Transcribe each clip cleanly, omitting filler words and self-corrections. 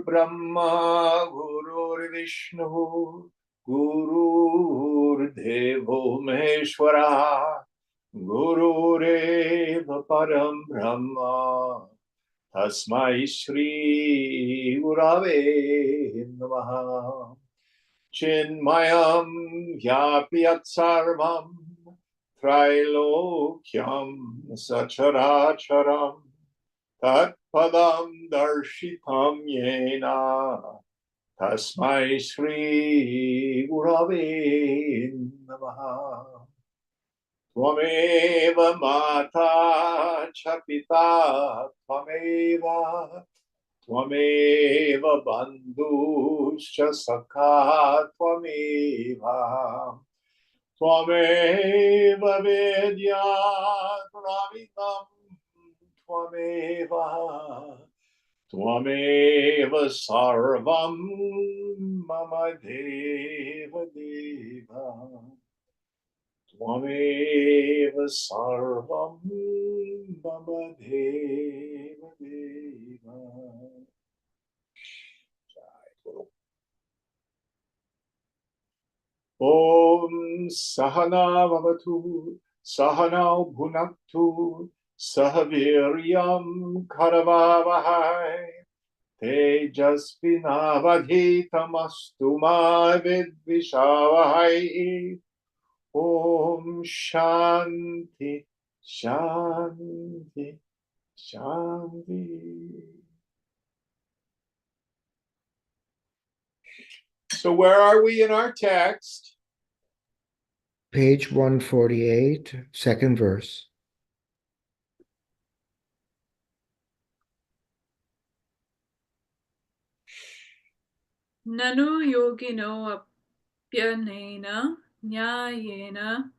Brahma, Guru Vishnu, Guru Devo Maheshwara, Guru Reva Param Brahma, Tasmai Shri Gurave Namaha. Chinmayam Vyapyat Sarvam Trilokyam Sacharacharam Tat Padam Darshitam Yena Tasmai Shri Gurave Namaha. Tvameva Mata Chapita Tvameva Tvameva bandhuscha sakha tvameva Tvameva vedya brahmitam Tvameva Tvameva sarvam mama deva deva Tvameva sarvam mama deva deva. Om Sahana Vavatu Sahana Bhunaktu Sahaviryam Karavavahai Tejasvinavadhitamastu ma vidvishavahai. Om Shanti Shanti Shanti. So where are we in our text? Page 148, second verse. Nanu yogino apyanena nyayena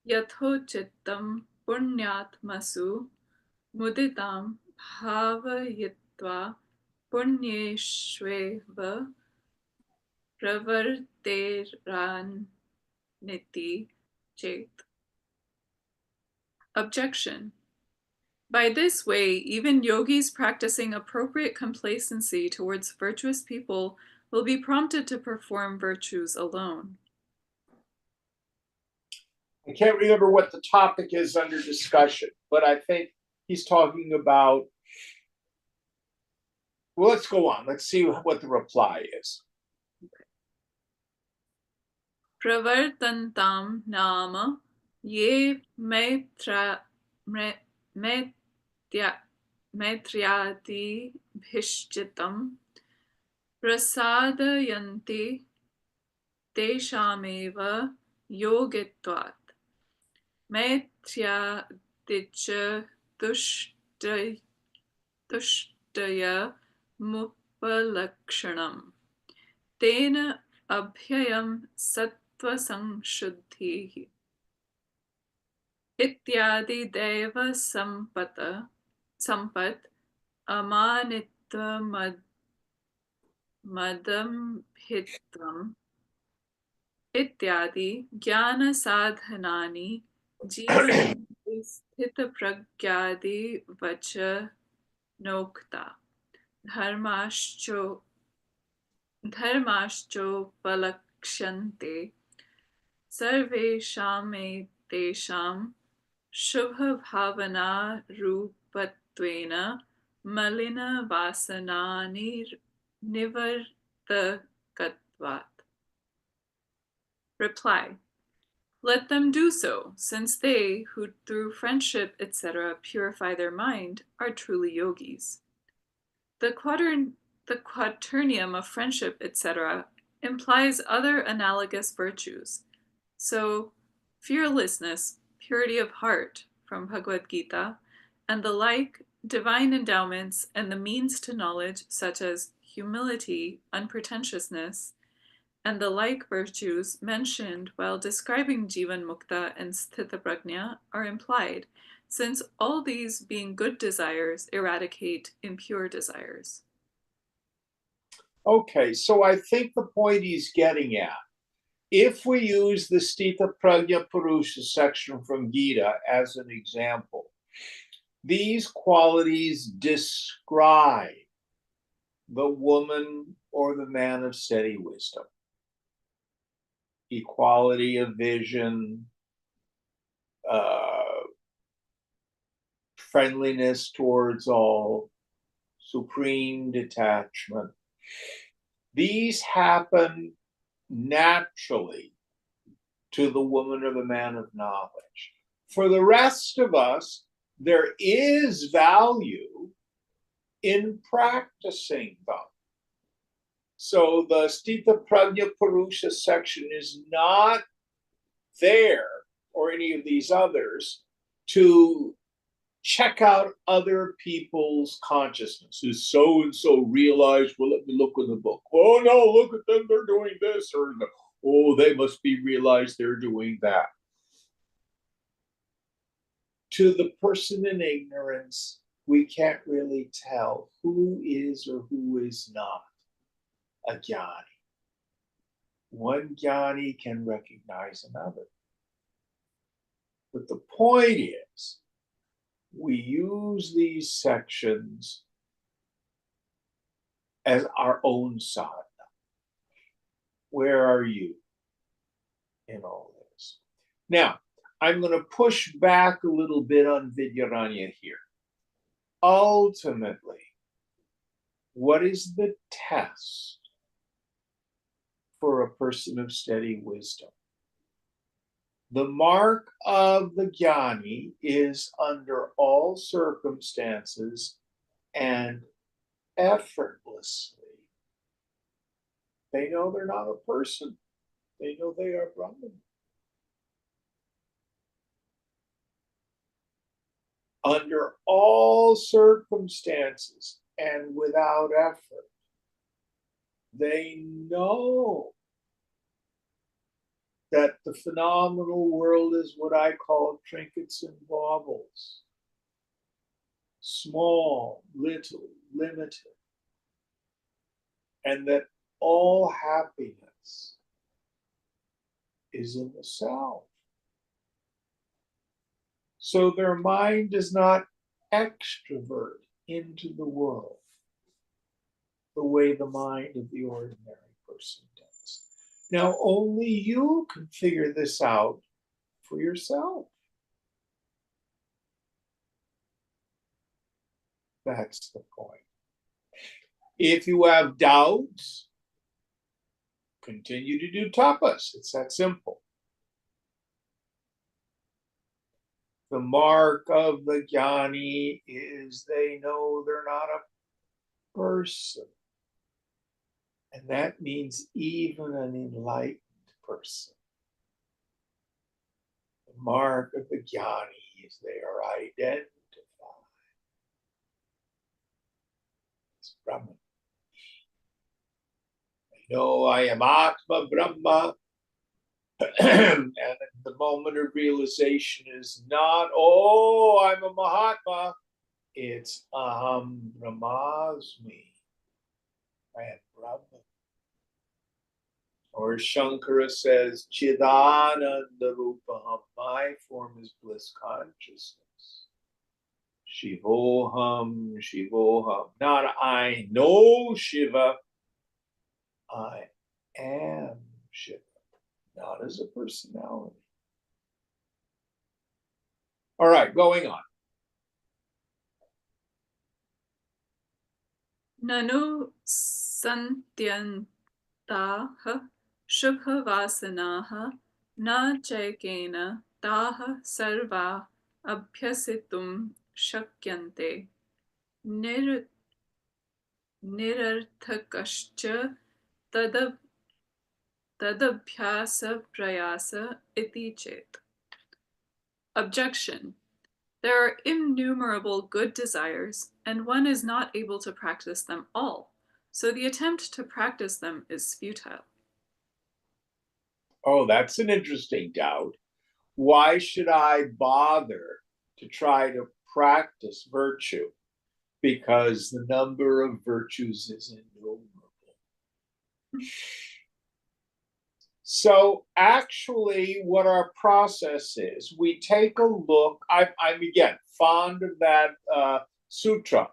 yathocittam punyatmasu muditam bhavayitva punyeshveva pravarteran niti chet. Objection. By this way, even yogis practicing appropriate complacency towards virtuous people will be prompted to perform virtues alone. I can't remember what the topic is under discussion, but I think he's talking about, well, let's go on. Let's see what the reply is. Pravartantam nama ye maitriyati bhishchitam prasadayanti teshameva yogitvat maitriyadicha tushtaya mupalakshanam tena abhyayam sattvasangshuddhihi ityadi deva sampat amanitva madambhitvam ityadi jnana sadhanani jivan sthita pragyadi vacha nokta dharmascho palakshante sarvesham etesham shubha bhavana rupatvena malina vasanani nivartakatvat. Reply. Let them do so, since they, who through friendship, etc., purify their mind, are truly yogis. The quaternium of friendship, etc., implies other analogous virtues. So, fearlessness, purity of heart, from Bhagavad Gita, and the like divine endowments and the means to knowledge, such as humility, unpretentiousness, and the like virtues mentioned while describing Jivan Mukta and Sthita Prajna are implied, since all these, being good desires, eradicate impure desires. Okay, so I think the point he's getting at, if we use the Sthita Prajna Purusha section from Gita as an example, these qualities describe the woman or the man of steady wisdom. Equality of vision, friendliness towards all, supreme detachment. These happen naturally to the woman or the man of knowledge. For the rest of us, there is value in practicing them. So the Stita Prajna Purusha section is not there, or any of these others, to check out other people's consciousness. Is so and so realized? Well, let me look in the book. Oh no, look at them, they're doing this, or oh, they must be realized they're doing that. To the person in ignorance, we can't really tell who is or who is not a jnani. One jnani can recognize another. But the point is, we use these sections as our own sadhana. Where are you in all this? Now, I'm going to push back a little bit on Vidyaranya here. Ultimately, what is the test for a person of steady wisdom? The mark of the jnani is under all circumstances and effortlessly. They know they're not a person. They know they are Brahman. Under all circumstances and without effort, they know that the phenomenal world is what I call trinkets and baubles. Small, little, limited. And that all happiness is in the self. So their mind does not extrovert into the world the way the mind of the ordinary person does. Now, only you can figure this out for yourself. That's the point. If you have doubts, continue to do tapas. It's that simple. The mark of the jnani is they know they're not a person. And that means even an enlightened person. The mark of the jnani is they are identified as Brahman. I know I am Atma Brahma. And the moment of realization is not, oh, I'm a Mahatma. It's Aham Brahmasmi. I am Brahman. Or Shankara says, Chidananda Rupaham. My form is bliss consciousness. Shivoham, Shivoham. Not I know Shiva. I am Shiva. Not as a personality. All right, going on. Nanu santyantaha shubhavasanaha na chaikena taha sarva abhyasitum shakyante nirarthakascha tadabhyasa prayasa iti chet. Objection. There are innumerable good desires, and one is not able to practice them all, so the attempt to practice them is futile. Oh, that's an interesting doubt. Why should I bother to try to practice virtue? Because the number of virtues is innumerable. So actually what our process is, we take a look, I'm again fond of that sutra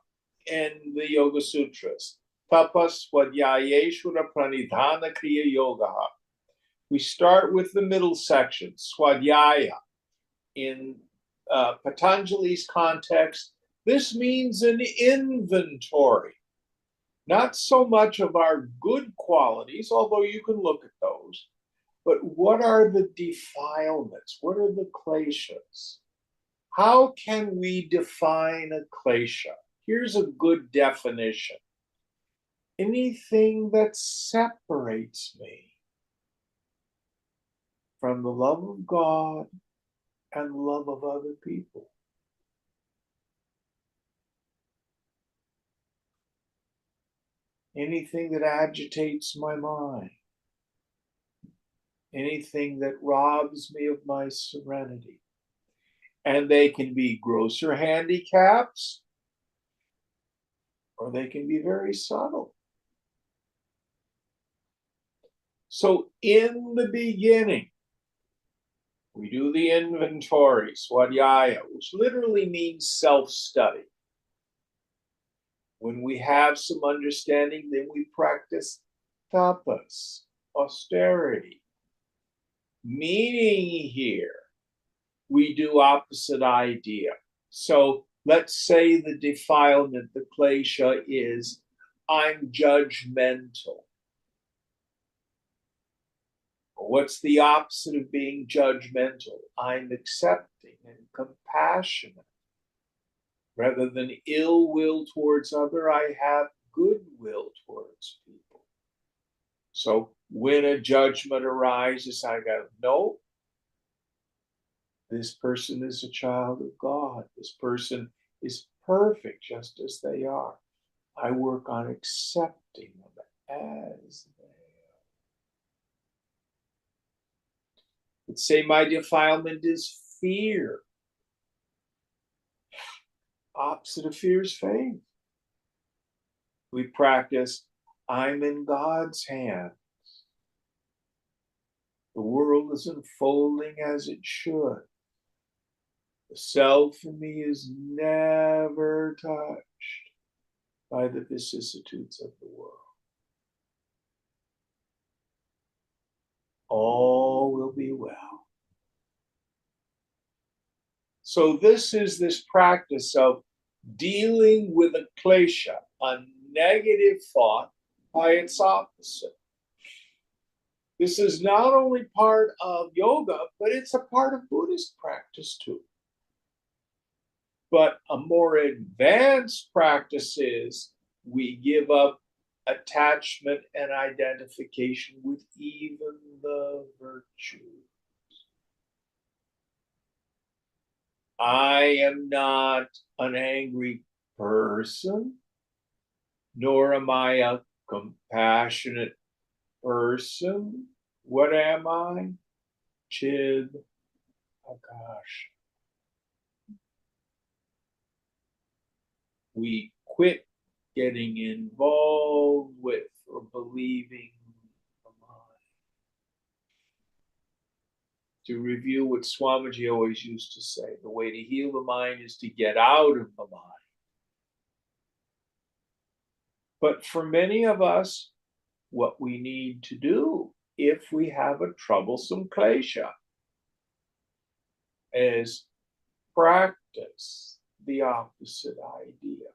in the Yoga Sutras, tapas swadhyayeshvara pranidhana kriya yoga. We start with the middle section, swadhyaya. In Patanjali's context, this means an inventory, not so much of our good qualities, although you can look at those, but what are the defilements? What are the kleshas? How can we define a klesha? Here's a good definition. Anything that separates me from the love of God and the love of other people. Anything that agitates my mind. Anything that robs me of my serenity. And they can be grosser handicaps, or they can be very subtle. So in the beginning, we do the inventory, swadhyaya, which literally means self-study. When we have some understanding, then we practice tapas, austerity. Meaning here, we do opposite idea. So let's say the defilement, the klesha is, I'm judgmental. What's the opposite of being judgmental? I'm accepting and compassionate. Rather than ill will towards other, I have goodwill towards people. So when a judgment arises, I go, no, this person is a child of God. This person is perfect just as they are. I work on accepting them as they are. Let's say my defilement is fear. Opposite of fear is faith. We practice, I'm in God's hands. The world is unfolding as it should. The self in me is never touched by the vicissitudes of the world. All will be well. So this is this practice of dealing with a klesha, a negative thought, by its opposite. This is not only part of yoga, but it's a part of Buddhist practice too. But a more advanced practice is we give up attachment and identification with even the virtues. I am not an angry person, nor am I a compassionate person. What am I? Chid Akash. We quit getting involved with or believing the mind. To review what Swamiji always used to say, the way to heal the mind is to get out of the mind. But for many of us, what we need to do if we have a troublesome klesha is practice the opposite idea.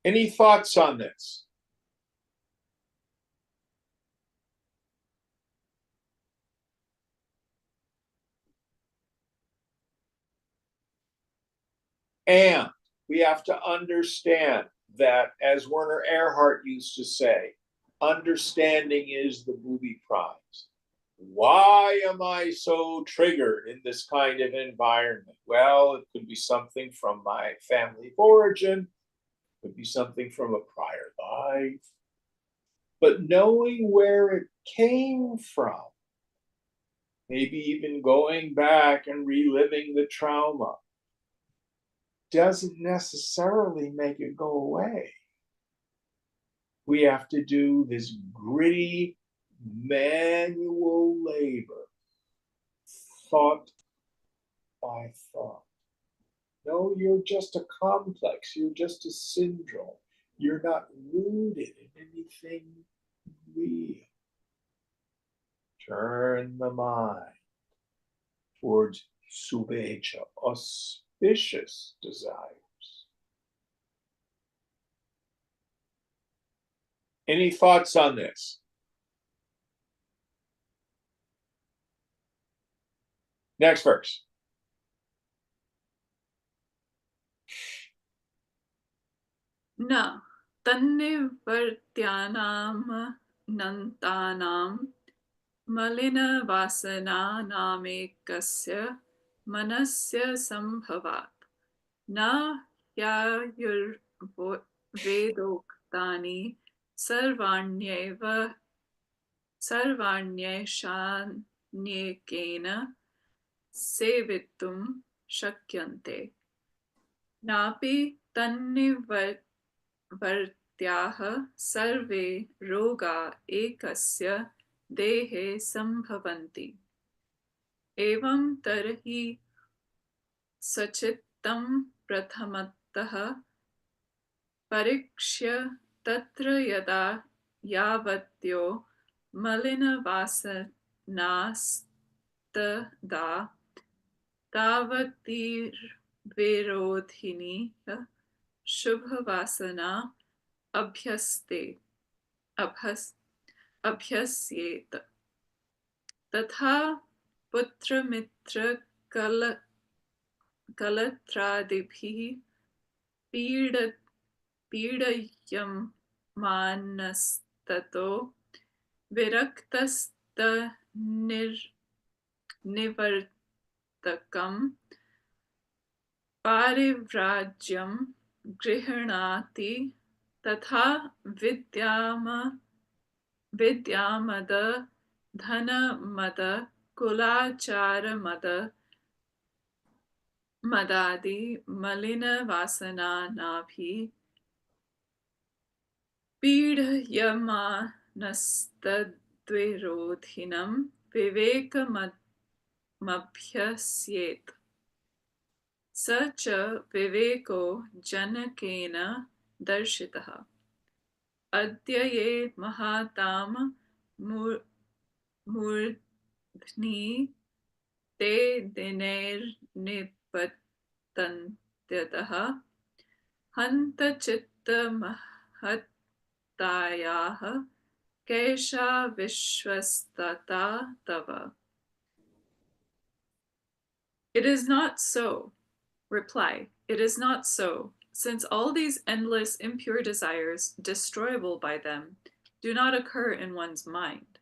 Any thoughts on this? And we have to understand that, as Werner Erhard used to say, understanding is the booby prize. Why am I so triggered in this kind of environment? Well, it could be something from my family of origin, it could be something from a prior life. But knowing where it came from, maybe even going back and reliving the trauma, doesn't necessarily make it go away. We have to do this gritty manual labor thought by thought. No, you're just a complex. You're just a syndrome. You're not rooted in anything real. Turn the mind towards subhecha, auspicious desires. Any thoughts on this? Next verse. Na tannivartyanam nantanam malina vasana namekasya manasya sambhavat na yayur vedoktani sarvanyeshanyekena sevitum shakyante napi tannivartyaः सर्वे रोगा एकस्य देहे सम्भवन्ति एवं तर्हि सचित्तं प्रथमतः परीक्ष्य तत्र यदा यावत्यो मलिनवासनास्तदा तावतीर्विरोधिनी शुभवासना अभ्यस्येत तथा पुत्रमित्रकलत्रादिभिः पीडयमानस्ततो विरक्तस्तनिवर्तकं पारिव्राज्यं गृह्णाति तथा विद्यामद धनमद कुलाचारमद मदादि मलिनवासनाभिः पीड्यमानस्तद्विरोधिनं विवेकमभ्यस्येत् स च विवेको जनकेन दर्शितः अद्य ये महातां मूर्ध्नि ते दिनैर्निपतन्त्यतः हन्त चित्तमहत्तायाः कैषा विश्वस्तता तव. It is not so. Reply, it is not so, since all these endless impure desires, destroyable by them, do not occur in one's mind.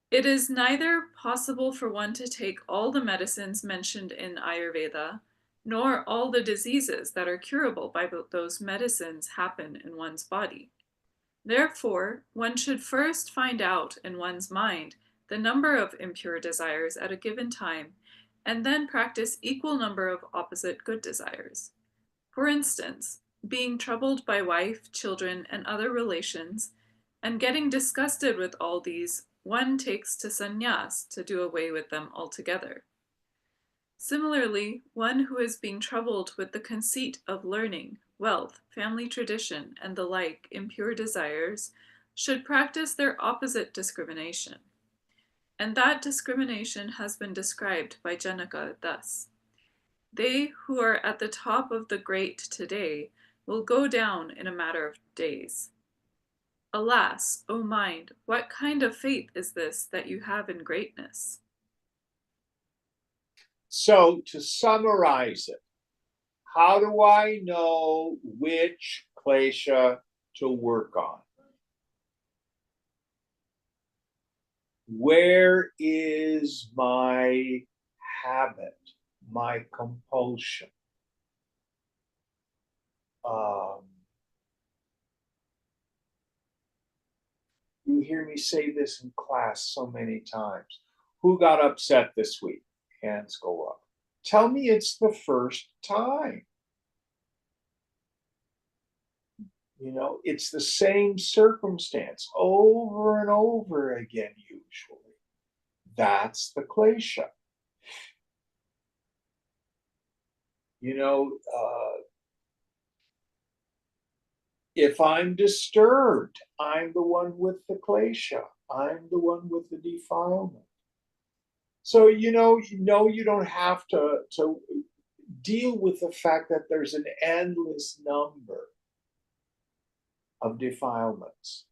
It is neither possible for one to take all the medicines mentioned in Ayurveda, nor all the diseases that are curable by those medicines happen in one's body. Therefore, one should first find out in one's mind the number of impure desires at a given time, and then practice equal number of opposite good desires. For instance, being troubled by wife, children, and other relations, and getting disgusted with all these, one takes to sannyas to do away with them altogether. Similarly, one who is being troubled with the conceit of learning, wealth, family tradition, and the like impure desires should practice their opposite discrimination. And that discrimination has been described by Janaka thus: they who are at the top of the great today will go down in a matter of days. Alas, O mind, what kind of faith is this that you have in greatness? So, to summarize it, how do I know which klesha to work on? Where is my habit, my compulsion? You hear me say this in class so many times. Who got upset this week? Hands go up. Tell me it's the first time. You know, it's the same circumstance over and over again, usually. That's the klesha. You know, if I'm disturbed, I'm the one with the klesha. I'm the one with the defilement. So you don't have to deal with the fact that there's an endless number of defilements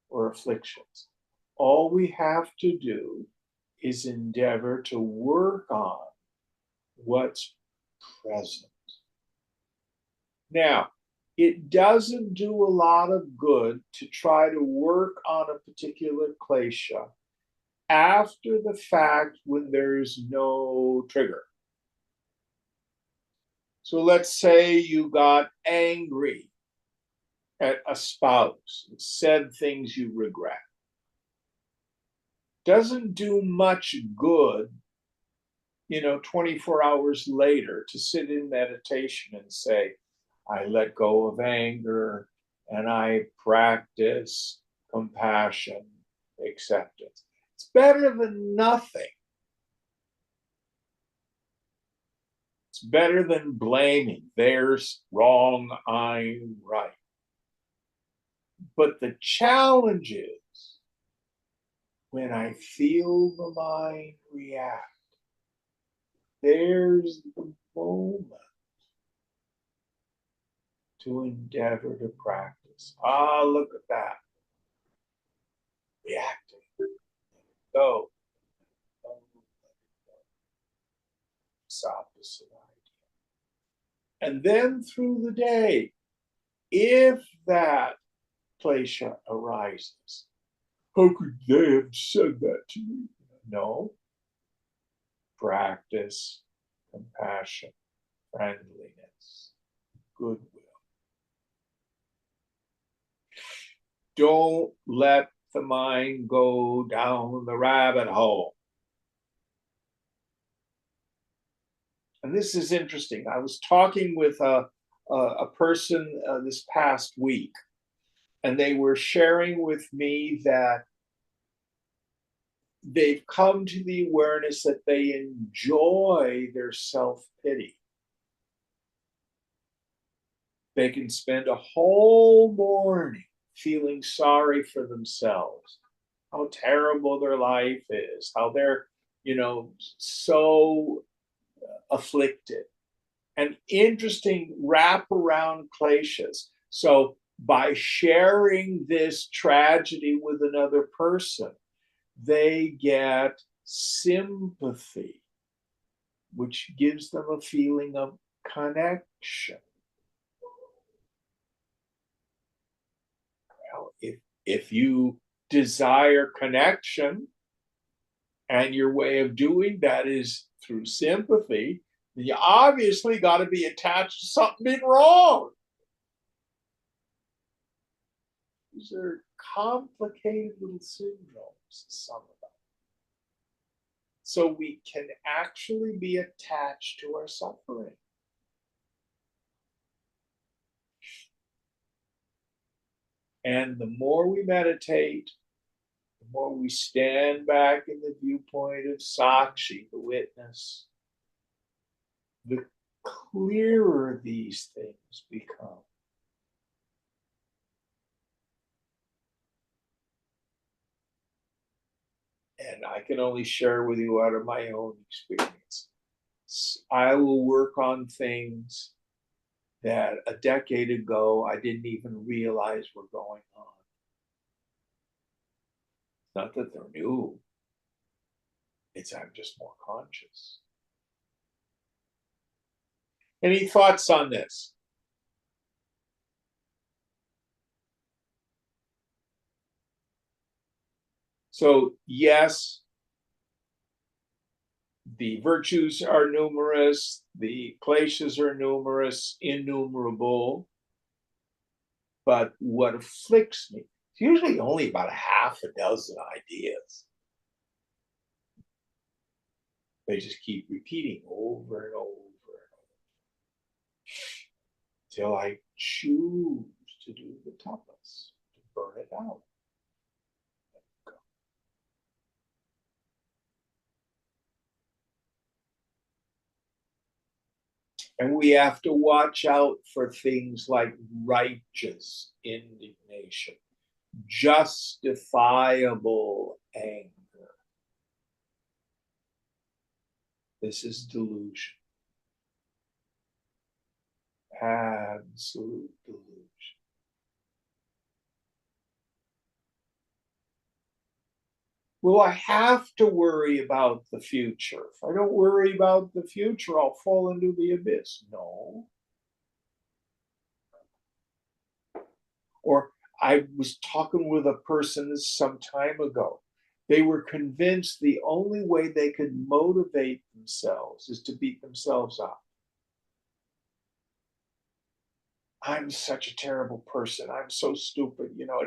or afflictions. All we have to do is endeavor to work on what's present. Now, it doesn't do a lot of good to try to work on a particular klesha after the fact when there's no trigger. So let's say you got angry at a spouse and said things you regret. Doesn't do much good, 24 hours later to sit in meditation and say, I let go of anger and I practice compassion, acceptance. It's better than nothing. It's better than blaming. There's wrong, I'm right. But the challenge is when I feel the mind react, there's the moment to endeavor to practice. Look at that. Reacting. Go. It's opposite idea. And then through the day, if that klesha arises, how could they have said that to me? No. Practice compassion, friendliness, goodwill. Don't let the mind go down the rabbit hole. And this is interesting. I was talking with a person this past week, and they were sharing with me that they've come to the awareness that they enjoy their self-pity. They can spend a whole morning feeling sorry for themselves, how terrible their life is, how they're, so afflicted. And interesting wraparound kleshas. So by sharing this tragedy with another person, they get sympathy, which gives them a feeling of connection. Well, if you desire connection and your way of doing that is through sympathy, then you obviously got to be attached to something being wrong. These are complicated little syndromes, some of them. So we can actually be attached to our suffering. And the more we meditate, the more we stand back in the viewpoint of Sakshi, the witness, the clearer these things become. And I can only share with you out of my own experience. I will work on things that a decade ago I didn't even realize were going on. Not that they're new. It's I'm just more conscious. Any thoughts on this? So yes, the virtues are numerous, the kleshas are numerous, innumerable. But what afflicts me, it's usually only about a half a dozen ideas. They just keep repeating over and over and over till I choose to do the tapas, to burn it out. And we have to watch out for things like righteous indignation, justifiable anger. This is delusion. Absolute delusion. Will I have to worry about the future? If I don't worry about the future, I'll fall into the abyss. No. Or I was talking with a person some time ago. They were convinced the only way they could motivate themselves is to beat themselves up. I'm such a terrible person. I'm so stupid, you know.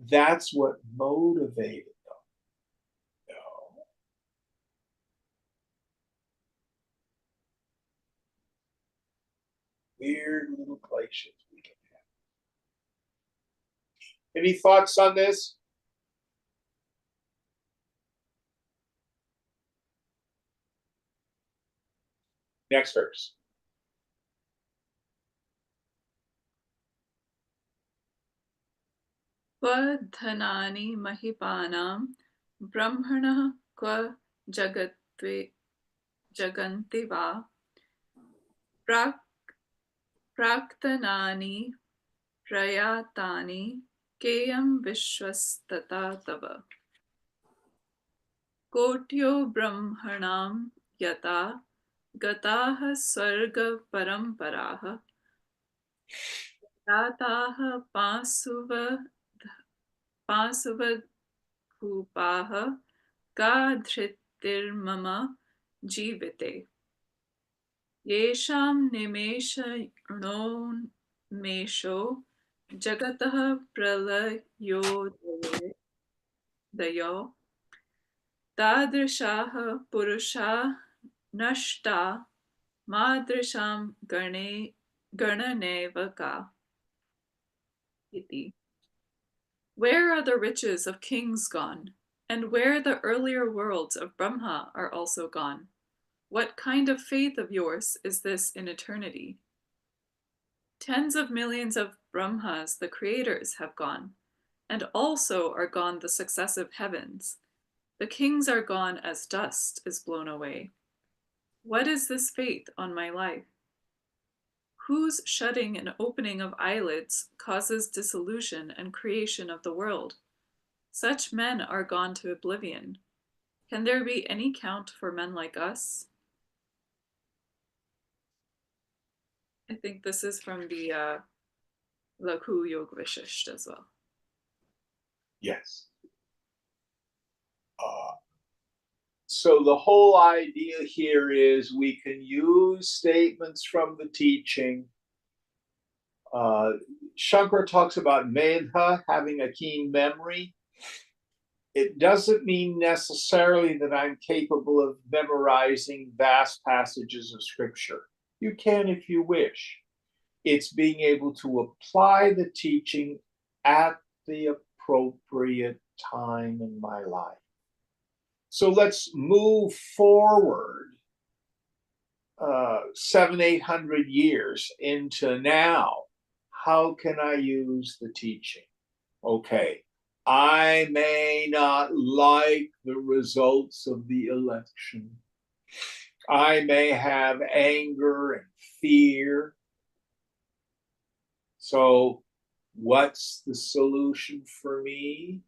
That's what motivated them. No. Weird little glaciers we can have. Any thoughts on this? Next verse. क्वधनानि महिपानां ब्रह्मणः क्व जगन्ति वा प्राक्तनानि प्रयातानि केयं विश्वस्तता तव कोट्यो ब्रह्मणां यथा गताः स्वर्गपरम्पराः जाताः पांसुवधूपाः का धृतिर्मम जीविते येषां निमेषो जगतः प्रलयोदयो तादृशाः पुरुषा नष्टा मादृशां गणनेव का इति. Where are the riches of kings gone? And where the earlier worlds of Brahma are also gone? What kind of faith of yours is this in eternity? Tens of millions of Brahmas, the creators, have gone, and also are gone the successive heavens. The kings are gone as dust is blown away. What is this faith on my life? Whose shutting and opening of eyelids causes dissolution and creation of the world? Such men are gone to oblivion. Can there be any count for men like us? I think this is from the Lakhu Yoga Vishisht as well. Yes. So the whole idea here is we can use statements from the teaching. Shankara talks about medha, having a keen memory. It doesn't mean necessarily that I'm capable of memorizing vast passages of scripture. You can if you wish. It's being able to apply the teaching at the appropriate time in my life. So let's move forward 700-800 years into now. How can I use the teaching? Okay, I may not like the results of the election. I may have anger and fear. So what's the solution for me?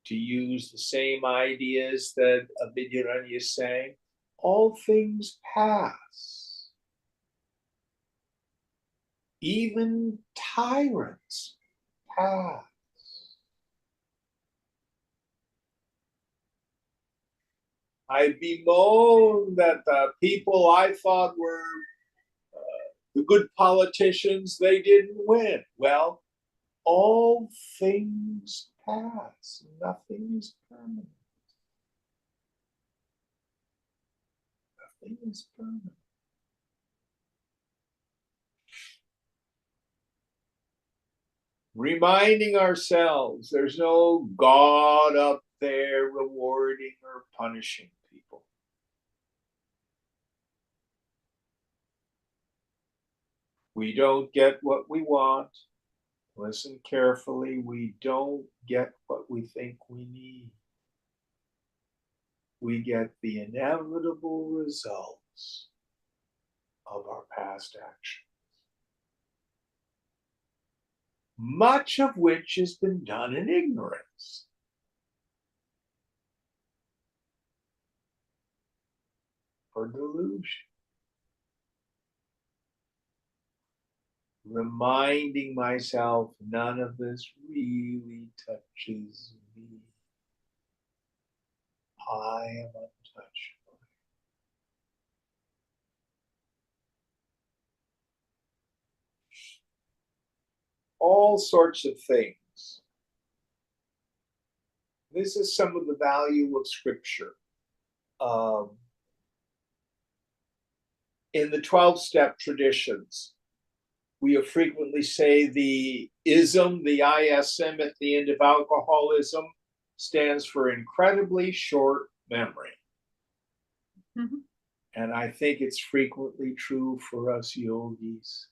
To use the same ideas that Abhidharanya is saying, all things pass. Even tyrants pass. I bemoan that the people I thought were the good politicians, they didn't win. Well, all things pass. Nothing is permanent. Nothing is permanent. Reminding ourselves there's no God up there rewarding or punishing people. We don't get what we want. Listen carefully. We don't get what we think we need. We get the inevitable results of our past actions, much of which has been done in ignorance. Or delusion. Reminding myself none of this really touches me. I am untouchable. All sorts of things. This is some of the value of scripture. In the 12-step traditions, we frequently say the ism, the ISM at the end of alcoholism, stands for incredibly short memory. Mm-hmm. And I think it's frequently true for us yogis.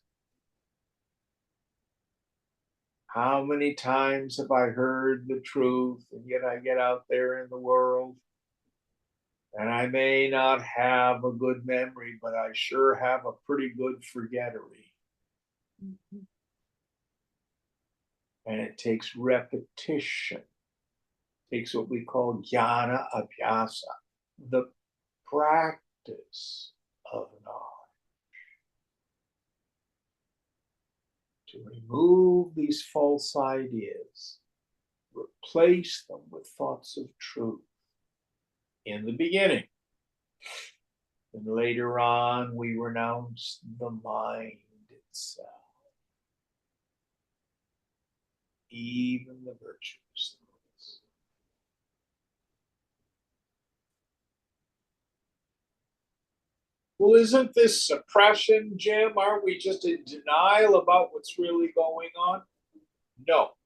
How many times have I heard the truth, and yet I get out there in the world, and I may not have a good memory, but I sure have a pretty good forgettery. Mm-hmm. And it takes repetition. It takes what we call jnana abhyasa, the practice of knowledge, to remove these false ideas, replace them with thoughts of truth in the beginning. And later on, we renounce the mind itself, even the virtues. Well, isn't this suppression, Jim? Aren't we just in denial about what's really going on? No.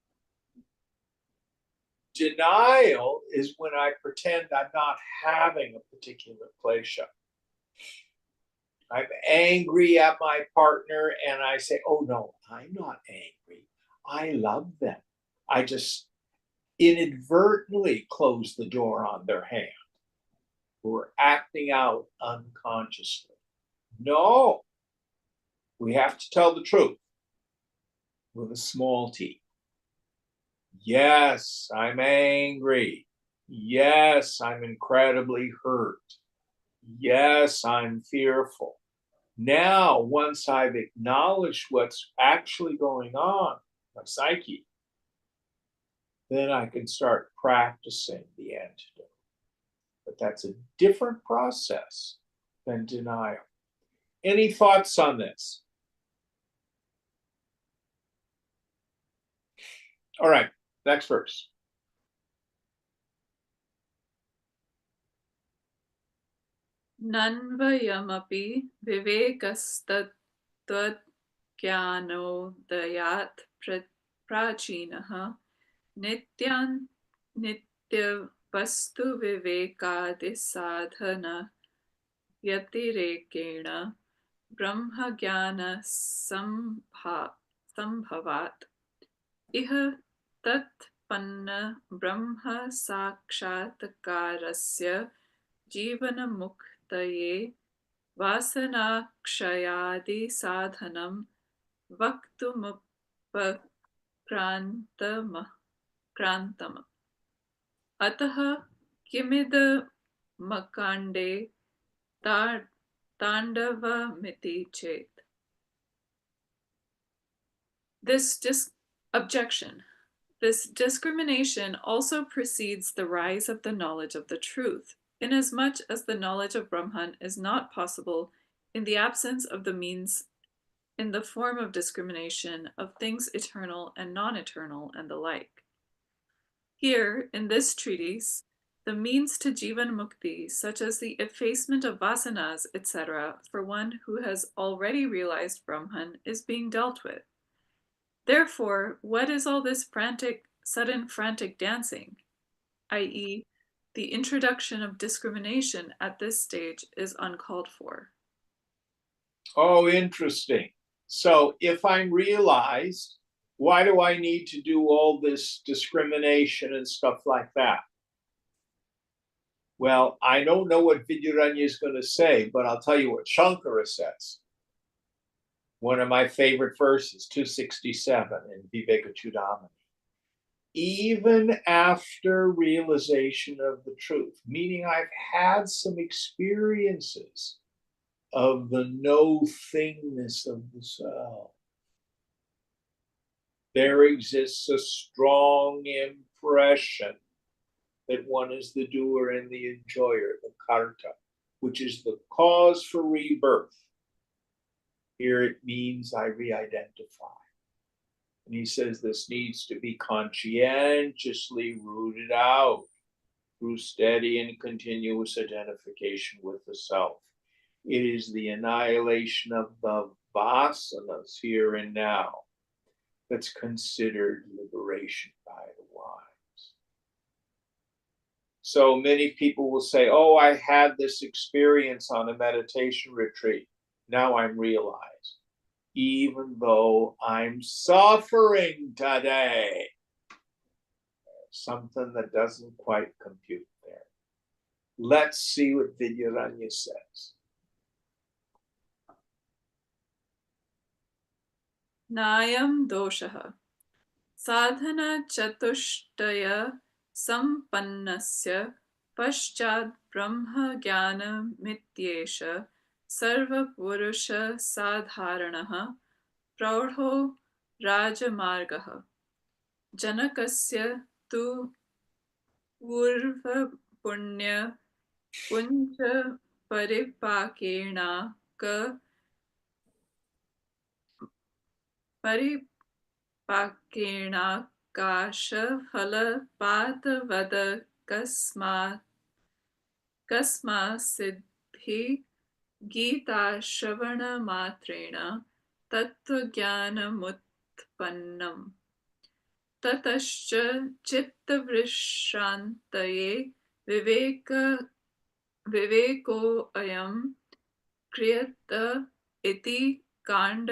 Denial is when I pretend I'm not having a particular klesha. I'm angry at my partner and I say, oh no, I'm not angry. I love them. I just inadvertently close the door on their hand. We're acting out unconsciously. No, we have to tell the truth with a small t. Yes, I'm angry. Yes, I'm incredibly hurt. Yes, I'm fearful. Now, once I've acknowledged what's actually going on, my psyche, then I can start practicing the antidote. But that's a different process than denial. Any thoughts on this? All right, next verse. Nanvayamapi vivekastadgyanodayaat prachinaha nityan nityavastu vivekadisadhana yatirekena brahmagyana sambhavat iha tatpanna brahma sakshatkarasya Jivanamuktaye Vasanakshayadi Sadhanam Vaktumupakrantam Ataha Kimidmakande Tandavamiti Chet. Objection. This discrimination also precedes the rise of the knowledge of the truth, inasmuch as the knowledge of Brahman is not possible in the absence of the means in the form of discrimination of things eternal and non-eternal and the like. Here, in this treatise, the means to Jivan Mukti, such as the effacement of vasanas, etc., for one who has already realized Brahman, is being dealt with. Therefore, what is all this sudden frantic dancing? I.e., the introduction of discrimination at this stage is uncalled for. Oh, interesting. So if I'm realized, why do I need to do all this discrimination and stuff like that? Well, I don't know what Vidyaranya is going to say, but I'll tell you what Shankara says. One of my favorite verses, 267 in Viveka Chudamani. Even after realization of the truth, meaning I've had some experiences of the no thingness of the self, there exists a strong impression that one is the doer and the enjoyer, the karta, which is the cause for rebirth. Here it means I re-identify. And he says this needs to be conscientiously rooted out through steady and continuous identification with the self. It is the annihilation of the vasanas here and now that's considered liberation by the wise. So many people will say, oh, I had this experience on a meditation retreat. Now I'm realized. Even though I'm suffering today, something that doesn't quite compute there. Let's see what Vidyaranya says. Nayam doshaha sadhana chatuштaya sampannasya paschad brahma jnana mityesha sarva purusha sadharanaha praudho rajamargaha janakasya tu urva punya puncha paripakena ka परिपाकेणाकाशफलपातवद कस्मासिद्धि गीताश्रवणमात्रेण तत्त्वज्ञानमुत्पन्नम् ततश्च चित्तविश्रान्तये विवेकोऽयं क्रियत इति काण्ड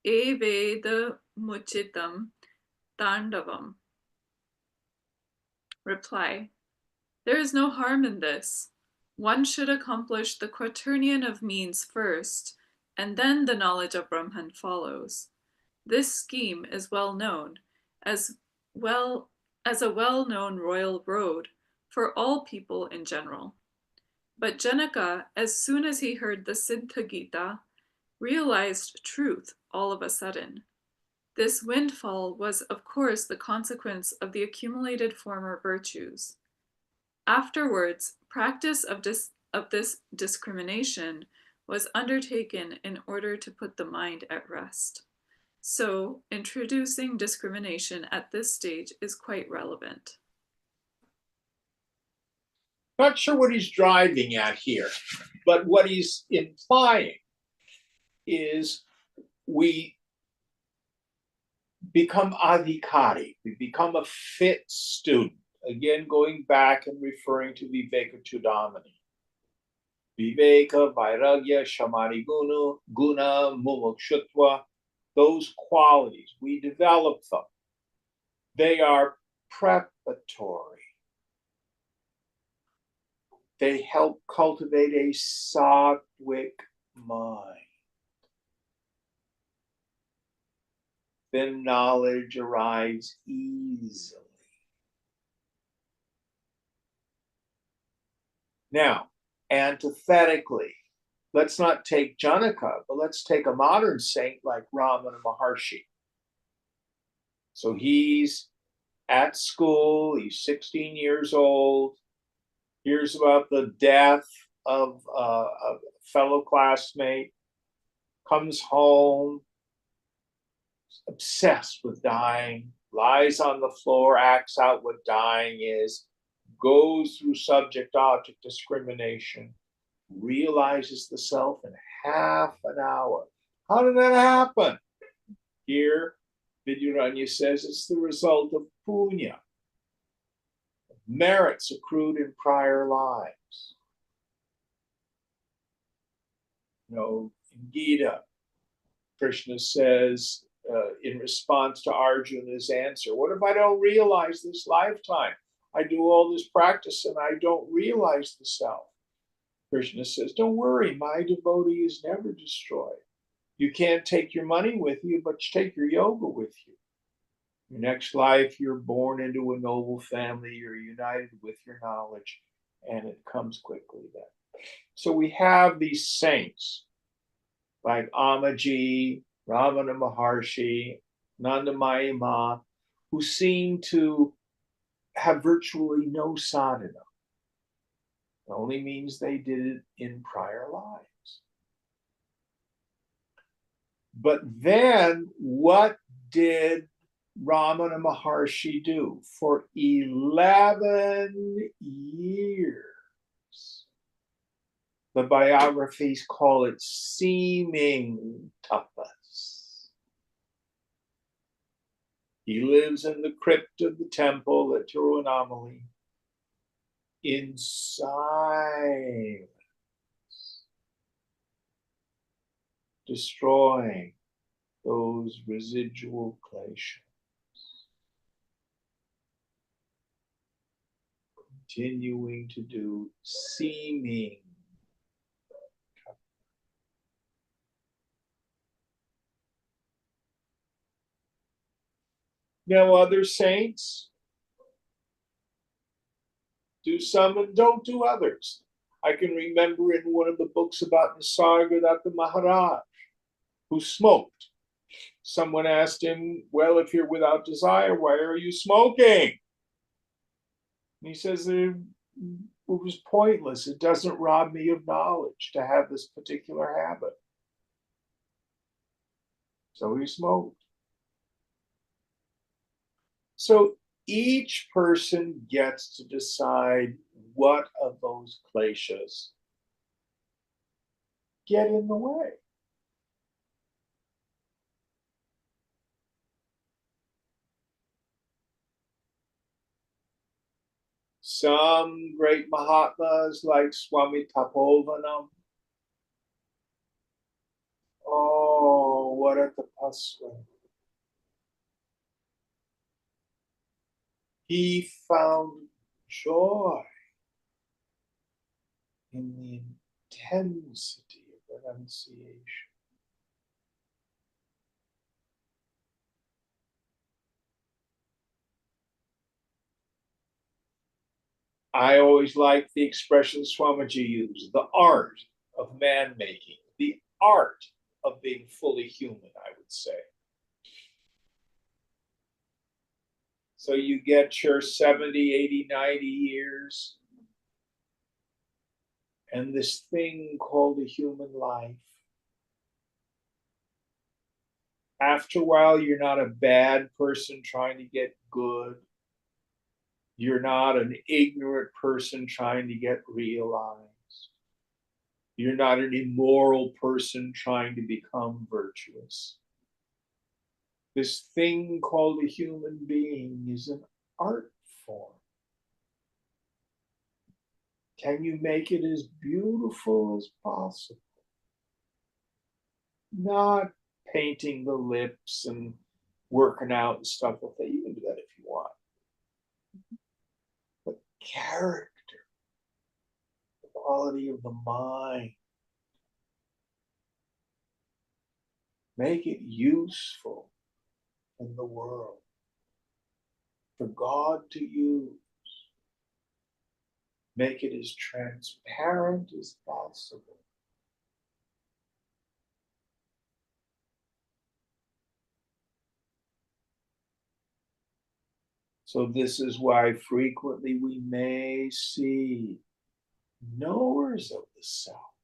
evedamuchitam tandavam. Reply. There is no harm in this. One should accomplish the quaternion of means first, and then the knowledge of Brahman follows. This scheme is well known, as well as a well-known royal road for all people in general. But Janaka, as soon as he heard the Siddha Gita, realized truth all of a sudden. This windfall was, of course, the consequence of the accumulated former virtues. Afterwards, practice of this discrimination was undertaken in order to put the mind at rest. So, introducing discrimination at this stage is quite relevant. Not sure what he's driving at here, but what he's implying is we become adhikari, we become a fit student. Again, going back and referring to Viveka Chudamani. Viveka, Vairagya, Shamani Guna, Mumukshutva, those qualities, we develop them. They are preparatory. They help cultivate a sattvic mind. Then knowledge arrives easily. Now, antithetically, let's not take Janaka, but let's take a modern saint like Ramana Maharshi. So he's at school, he's 16 years old, hears about the death of a fellow classmate, comes home, obsessed with dying, lies on the floor, acts out what dying is, goes through subject-object discrimination, realizes the self in half an hour. How did that happen? Here, Vidyaranya says it's the result of punya, merits accrued in prior lives. In Gita, Krishna says in response to Arjuna's answer, what if I don't realize this lifetime? I do all this practice and I don't realize the self. Krishna says, don't worry, my devotee is never destroyed. You can't take your money with you, but you take your yoga with you. Your next life, you're born into a noble family, you're united with your knowledge, and it comes quickly then. So we have these saints like Amaji, Ravana Maharshi, Nandamayi Ma, who seem to have virtually no sadhana. It only means they did it in prior lives. But then what did Ramana Maharshi do? For 11 years, the biographies call it seeming tapas. He lives in the crypt of the temple at Tirunamali in silence, destroying those residual kleshas. Continuing to do seeming. Now, other saints do some and don't do others. I can remember in one of the books about Nisargadatta Maharaj, who smoked. Someone asked him, well, if you're without desire, why are you smoking? And he says, it was pointless. It doesn't rob me of knowledge to have this particular habit. So he smoked. So each person gets to decide what of those kleshas get in the way. Some great Mahatmas like Swami Tapovanam. Oh, what a tapasya. He found joy in the intensity of renunciation. I always like the expression Swamiji used, the art of man making, the art of being fully human, I would say. So you get your 70, 80, 90 years, and this thing called a human life. After a while, you're not a bad person trying to get good. You're not an ignorant person trying to get realized. You're not an immoral person trying to become virtuous. This thing called a human being is an art form. Can you make it as beautiful as possible? Not painting the lips and working out and stuff like that. You can do that if you want. But character, the quality of the mind, make it useful in the world for God to use. Make it as transparent as possible. So this is why frequently we may see knowers of the self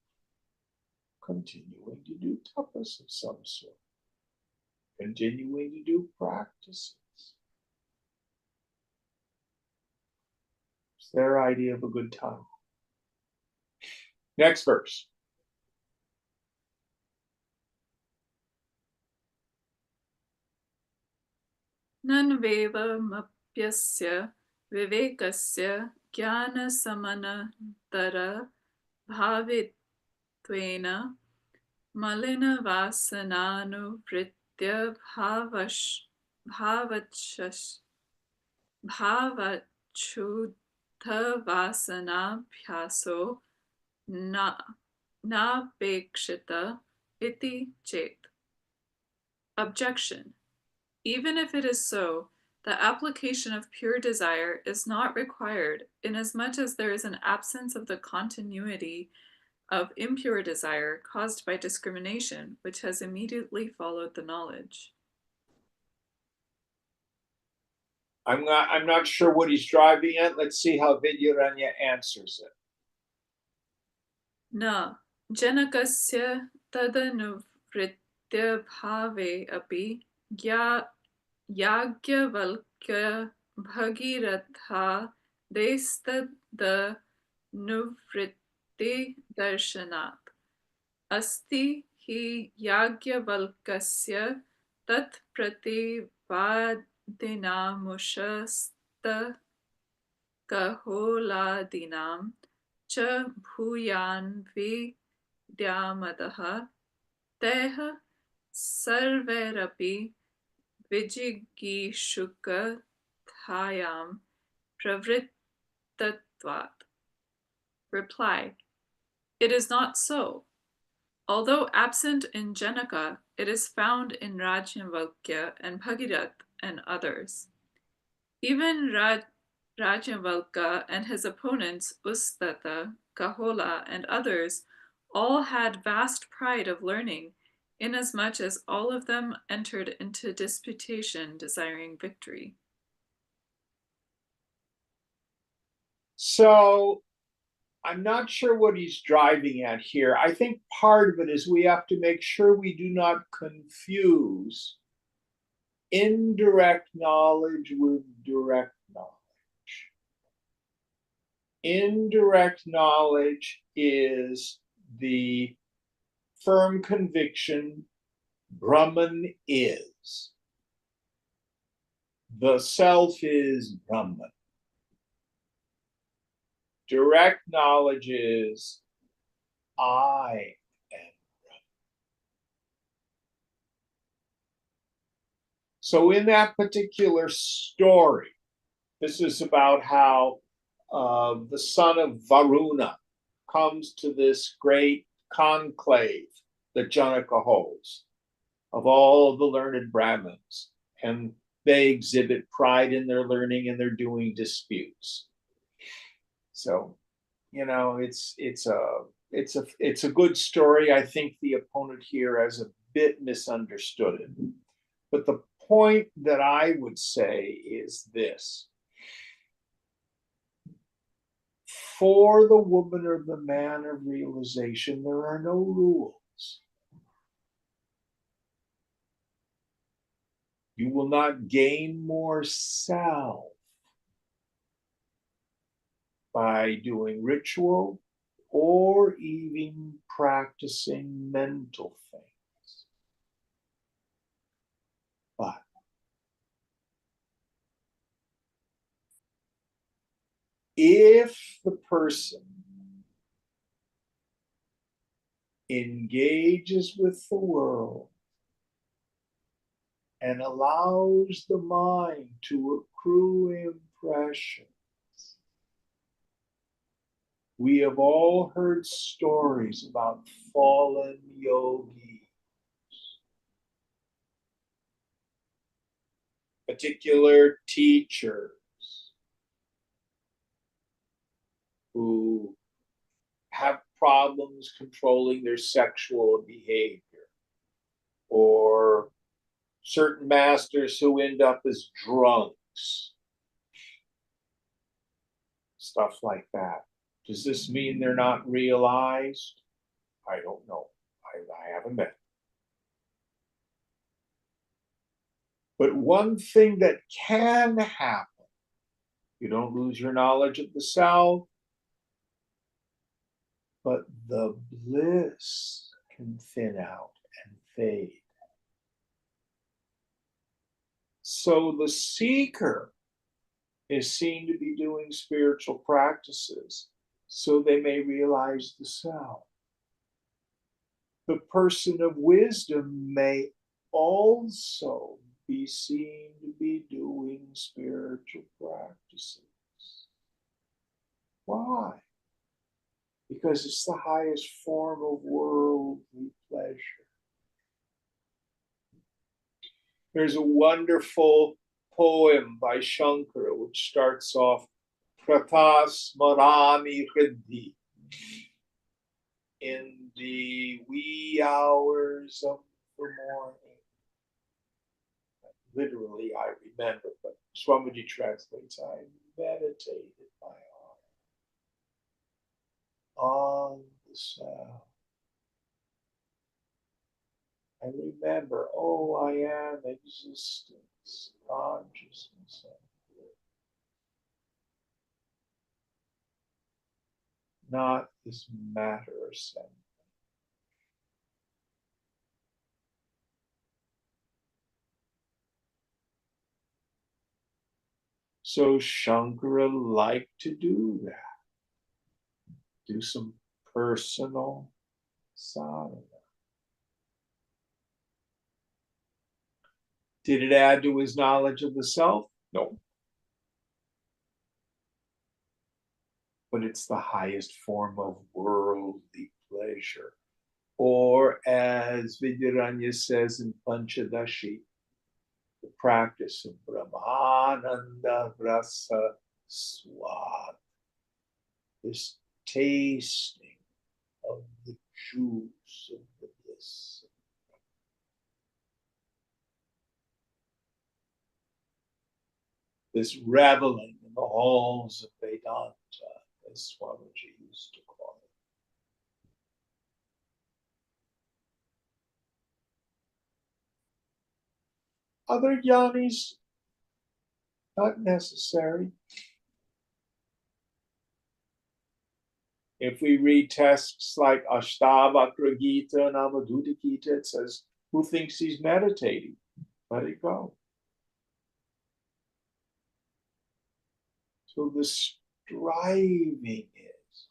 continuing to do tapas of some sort, continuing to do practices. It's their idea of a good time. Next verse. Nanvevamapyasya vivekasya jnanasamanantara bhavitvena malina vasananuvritya bhavachash bhavachudha vasana pyaso na napekshita iti chet. Objection. Even if it is so, the application of pure desire is not required, inasmuch as there is an absence of the continuity of impure desire caused by discrimination, which has immediately followed the knowledge. I'm not sure what he's driving at. Let's see how Vidyaranya answers it. Na janakasya tadanuvritya bhave api yagyavalkya bhagiratha destada nuvritti darshanat. Asti hi yagyavalkasya tat prativadinamushasta kaholadinam cha bhuyan vidyamadaha teh sarverapi vijigishuka thayam pravrittatvat. Reply. It is not so. Although absent in Janaka, it is found in Rajnavalkya and Bhagirat and others. Even Rajnavalkya and his opponents Ustata, Kahola, and others all had vast pride of learning, inasmuch as all of them entered into disputation desiring victory. So I'm not sure what he's driving at here. I think part of it is we have to make sure we do not confuse indirect knowledge with direct knowledge. Indirect knowledge is the firm conviction Brahman is. The self is Brahman. Direct knowledge is I am Brahman. So in that particular story, this is about how the son of Varuna comes to this great conclave that Janaka holds of all the learned Brahmins, and they exhibit pride in their learning and they're doing disputes. So, you know, it's a good story. I think the opponent here has a bit misunderstood it. But the point that I would say is this. For the woman or the man of realization, there are no rules. You will not gain more self by doing ritual or even practicing mental things. But if the person engages with the world and allows the mind to accrue impressions, we have all heard stories about fallen yogis, particular teachers who have problems controlling their sexual behavior, or certain masters who end up as drunks, stuff like that. Does this mean they're not realized? I don't know. I haven't met. But one thing that can happen, you don't lose your knowledge of the self, but the bliss can thin out and fade. So the seeker is seen to be doing spiritual practices so they may realize the self. the person of wisdom may also be seen to be doing spiritual practices. Why? Because it's the highest form of worldly pleasure. There's a wonderful poem by Shankara which starts off Pratas Marami Hriddhi. In the wee hours of the morning. Literally, I remember, but Swamiji translates, I meditated my heart on the sound. I remember, oh, I am existence, consciousness, and not this matter or sense. So Shankara liked to do that. Do some personal sadhana. Did it add to his knowledge of the self? No. But it's the highest form of worldly pleasure. Or as Vidyaranya says in Panchadashi, the practice of Brahmananda Rasa Swad, this tasting of the juice of the bliss. This reveling in the halls of Vedanta, as Swamiji used to call it. Other jnanis, not necessary. If we read texts like Ashtavakra Gita and Avadhuta Gita, it says, who thinks he's meditating? Let it go. So the striving is,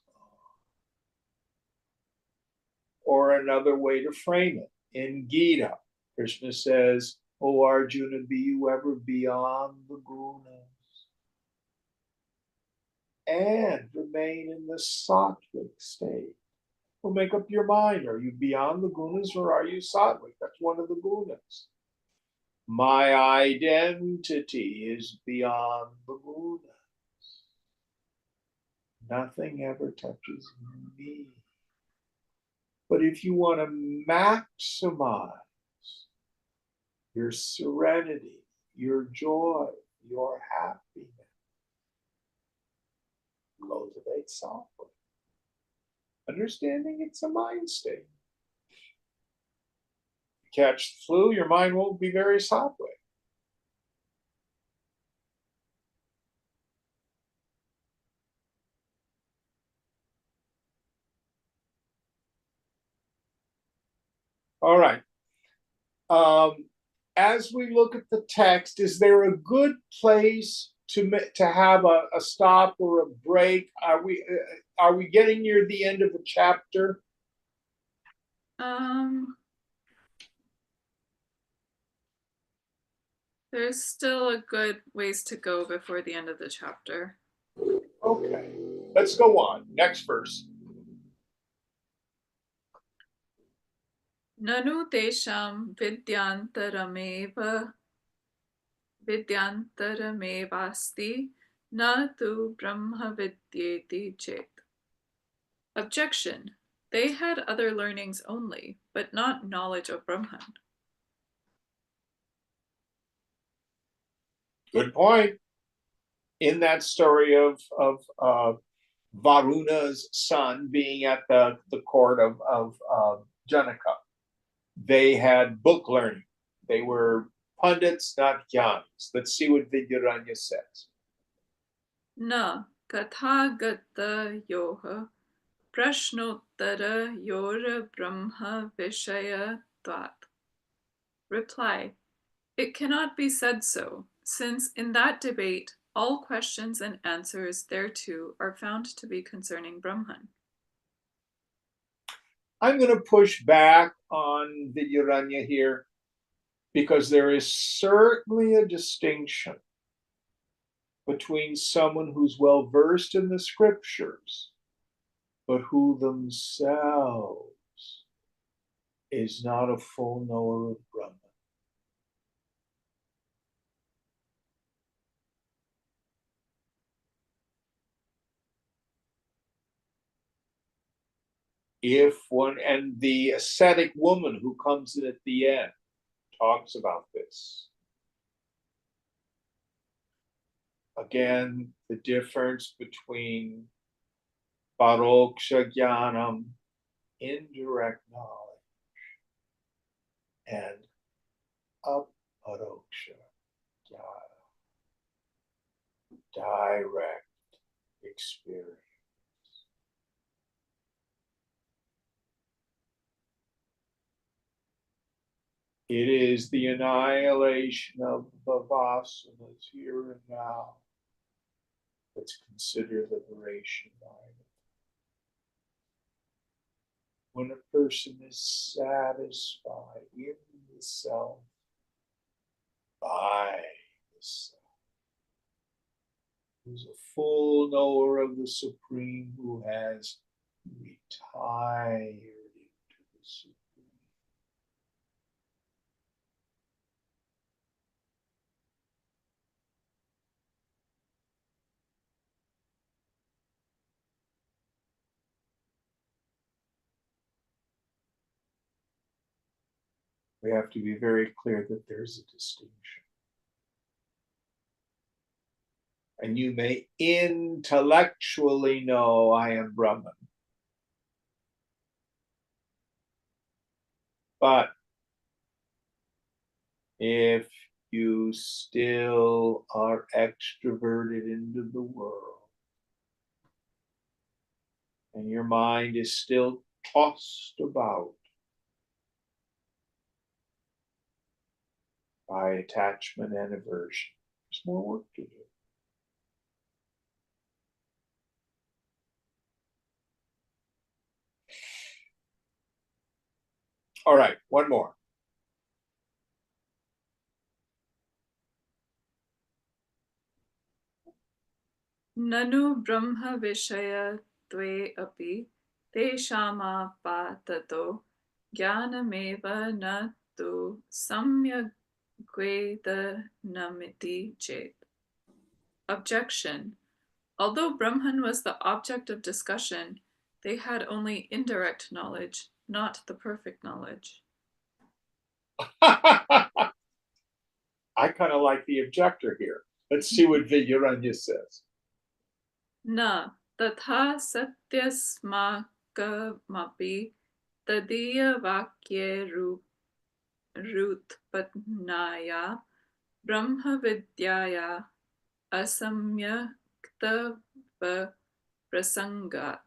or another way to frame it, in Gita, Krishna says, O Arjuna, be you ever beyond the gunas and remain in the sattvic state. Well, make up your mind. Are you beyond the gunas or are you sattvic? That's one of the gunas. My identity is beyond the gunas. Nothing ever touches me. But if you want to maximize your serenity, your joy, your happiness, cultivate softly. Understanding it's a mind state. Catch the flu, your mind won't be very softly. All right. As we look at the text, is there a good place to have a stop or a break? Are we getting near the end of the chapter? There's still a good ways to go before the end of the chapter. Okay, let's go on. Next verse. Nanu tesham vidyantaramevasti na tu brahma vidyeti chet. Objection. They had other learnings only, but not knowledge of Brahman. Good point. In that story of Varuna's son being at the court of Janaka, they had book learning. They were pundits, not jnanis. Let's see what Vidyaranya says. Na kathagata yoha prashnottara yora brahma vishaya tvat. Reply. It cannot be said so, since in that debate all questions and answers thereto are found to be concerning Brahman. I'm going to push back on Vidyaranya here because there is certainly a distinction between someone who's well versed in the scriptures, but who themselves is not a full knower of Brahman. If one, and the ascetic woman who comes in at the end talks about this. Again, the difference between paroksha jnanam, indirect knowledge, and aparoksha jnana, direct experience. It is the annihilation of the vasanas here and now that's considered liberation by it. When a person is satisfied in the self, by the self, who's a full knower of the Supreme, who has retired into the Supreme. We have to be very clear that there's a distinction. And you may intellectually know I am Brahman. But if you still are extroverted into the world, and your mind is still tossed about by attachment and aversion, there's more work to do. All right, one more. Nanu Brahma Vishaya Tve Api Teshamapattato Jnanameva Na Tu Samyagvedanamiti Chet. Objection. Although Brahman was the object of discussion, they had only indirect knowledge, not the perfect knowledge. I kind of like the objector here. Let's see what Vidyaranya says. Na tatha satyasmakamapi tadiya vakye rutpatnaya brahma vidyaya asamyakta prasangat.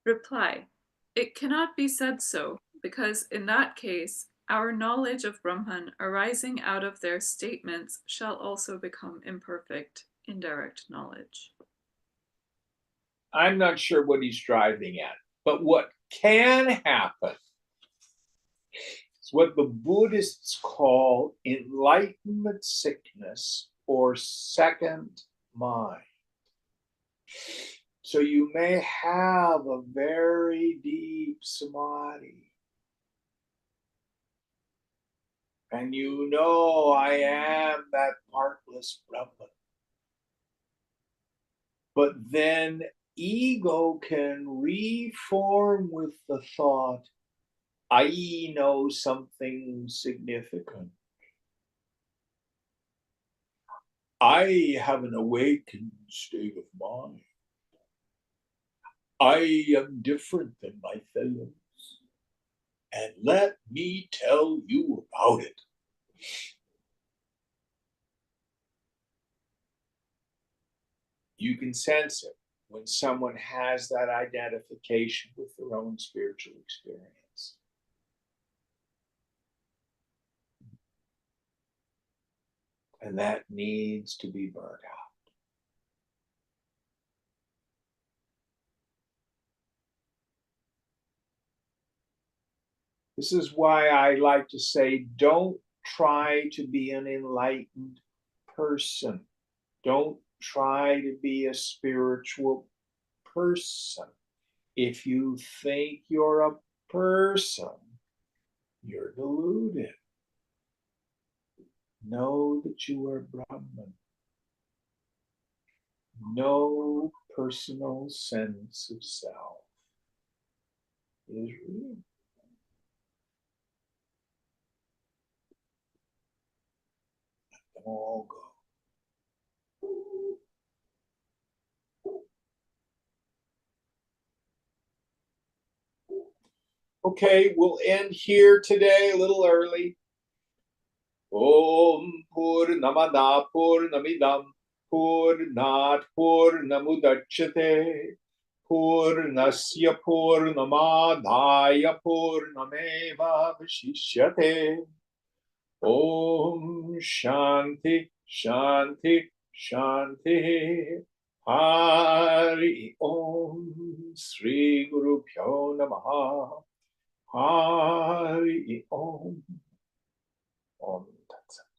Reply. It cannot be said so, because in that case, our knowledge of Brahman arising out of their statements shall also become imperfect, indirect knowledge. I'm not sure what he's driving at, but what can happen is what the Buddhists call enlightenment sickness or second mind. So you may have a very deep samadhi, and you know I am that partless Brahman. But then ego can reform with the thought, I know something significant. I have an awakened state of mind. I am different than my fellows. And let me tell you about it. You can sense it when someone has that identification with their own spiritual experience. And that needs to be burnt out. This is why I like to say, don't try to be an enlightened person. Don't try to be a spiritual person. If you think you're a person, you're deluded. Know that you are Brahman. No personal sense of self is real. Let them all go. Okay, we'll end here today a little early. Om Purnamada Purnamidam Purnat Purnamudachyate Purnasya Purnamadaya Purnameva Vashishyate. Om Shanti Shanti Shanti. Hari Om Sri Guru Pyo Namaha. Hari Om. Om